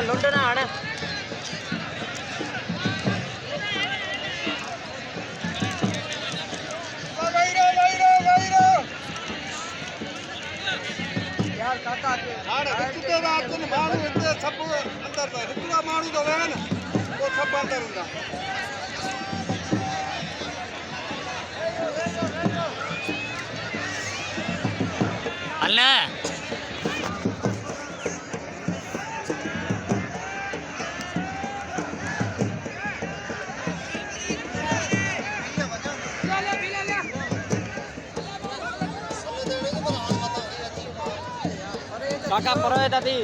लुंडना आने यार काका ऋतु माणू सब अंदर ऋतु माणू तो है ना वो सब अंदर होगा अल्लाह काका पर है दादी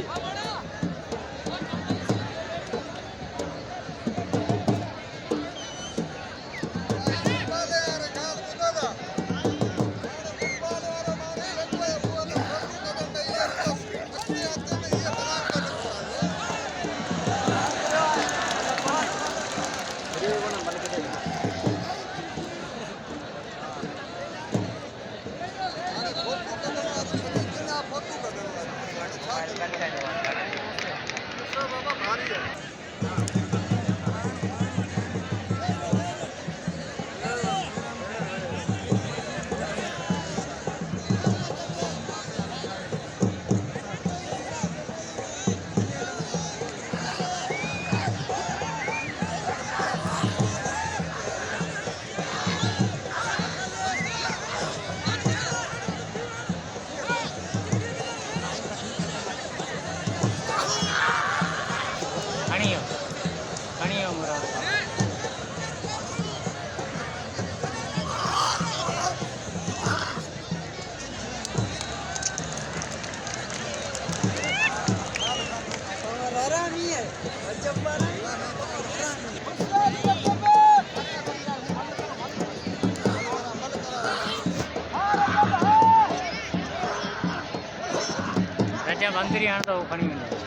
मंदिर यहाँ तो खड़ी मिले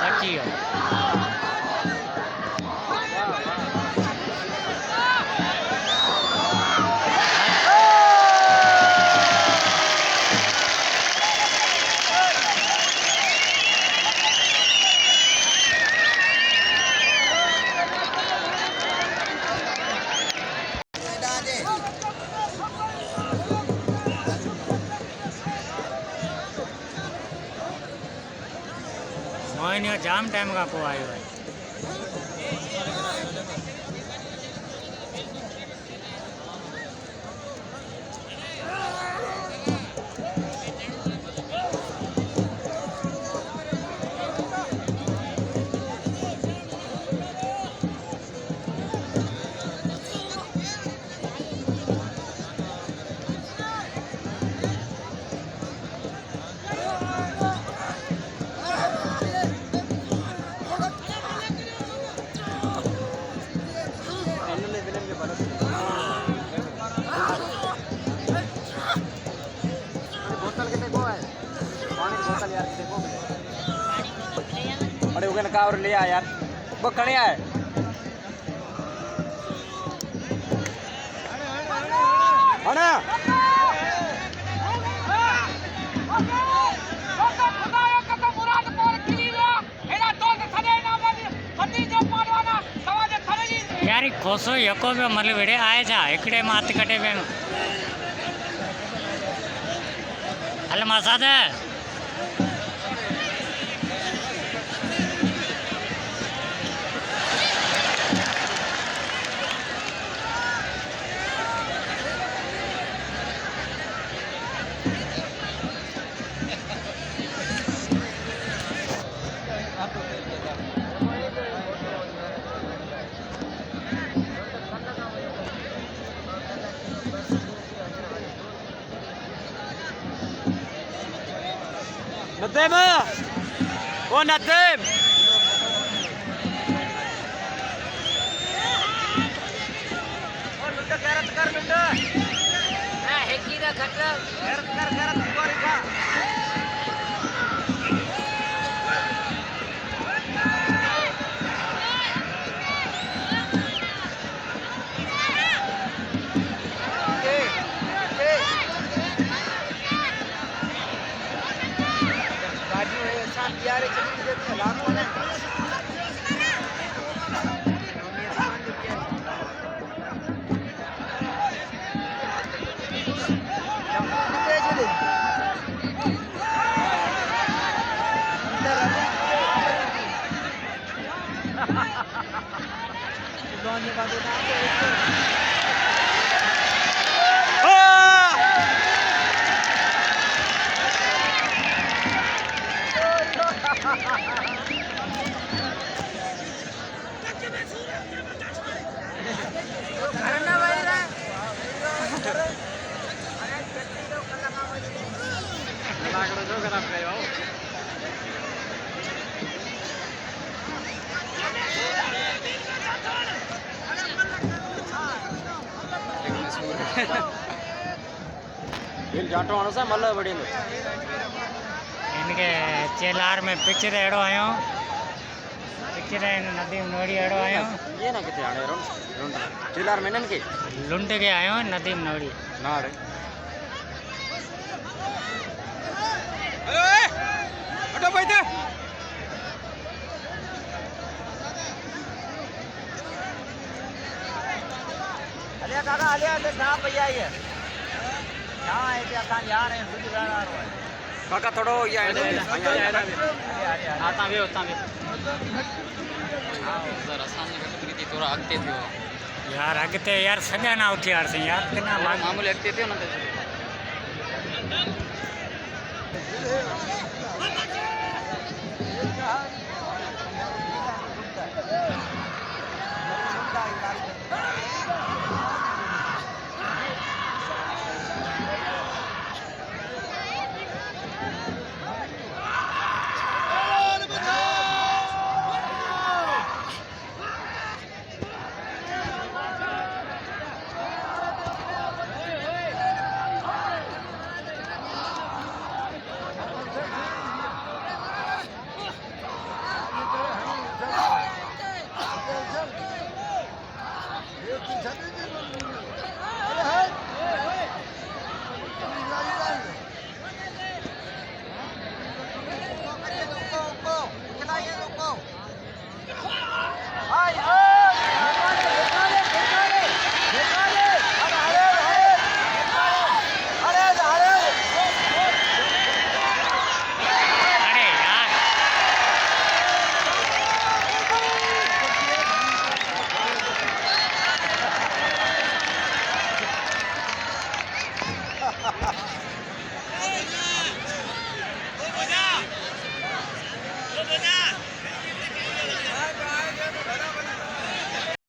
अच्छी है जाम टाइम का को आयो है और ले आ यार वो खड़े आए अना यार खोसो यको में मल विड़े आए जा इकड़े मात कटे बेन अल मसाद है नदीम ओ नदीम जाटो आणो सा मल्ल बड़ी इनके चेलार में पिक्चर एड़ो आयो पिक्चर नदीम नोड़ी एड़ो आयो ये ना किथे आणे रोन रोन चिलार में नन के लुंड के आयो नदीम नोड़ी ना रे हटो भाई थे अले काका अले अले कहां भैया ये कहां है क्या कान यार है बुझ रहा है काका थोड़ो ये आता वे जरा सामने कट प्रीति थोड़ा अगते थियो यार अगते यार सजा ना उठी यार से यार कितना मामूली अगते थियो ना